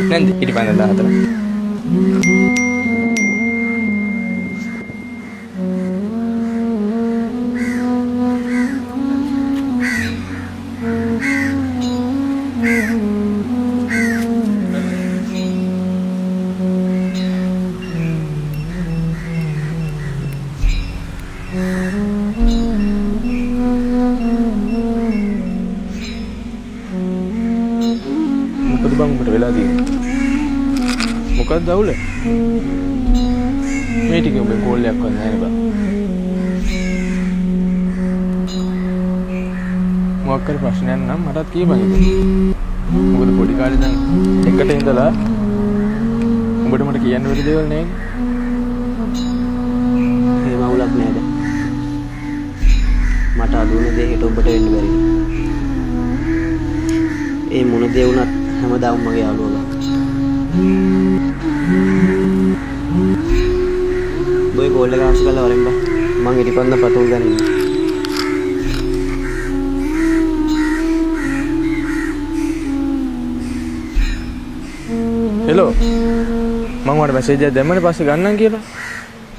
නැන්ද ඉටිපන්ද 14. මොකද බං උඹට වෙලා තියෙන්නේ? මොකක්ද අවුල? මේ ටිකේ ඔබේ කෝල් එකක් වань නැහැ බං. මොකක් කර ප්‍රශ්නයක් නම් මටත් කියපන් ඉතින්. මොකද පොඩි කාලේ දැන් එකට ඉඳලා උඹට මට කියන්න බැරි දේවල් නෑනේ. එහෙම අවුලක් නෑ දැන්. මට අඳුන දේ හිට ඔබට වෙන්න බැරි. ඒ මොන දේ වුණත් හැමදාම මගේ යාළුවා. බොයි කෝල් එක ආන්සර් කරලා වරෙන් බා. මං ඉටිපන්ද පතුල් ගන්න. හෙලෝ. මං ඔයාලට මැසේජ් එකක් දැම්මනේ පස්සේ ගන්නම් කියලා.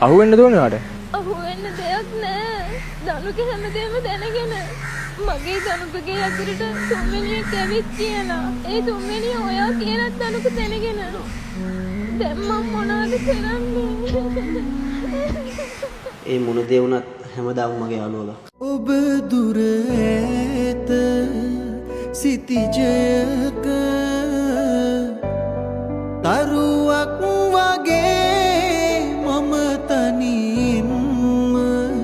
අහුවෙන්න දෝනේ ඔයාලට. අහුවෙන්න දෙයක් නෑ. දනුගේ හැමදේම දැනගෙන මගේ දනුකගේ අතරට තුන්වෙනියක් ඇවිත් කියලා. ඒ තුන්වෙනිය ඔයා කියනත් දනුක දැනගෙන. දැන් මම මොනවද කරන්නේ? ඒ මොන දේ වුණත් හැමදාම මගේ යාළුවා. ඔබ දුර ඇත සිටිජයක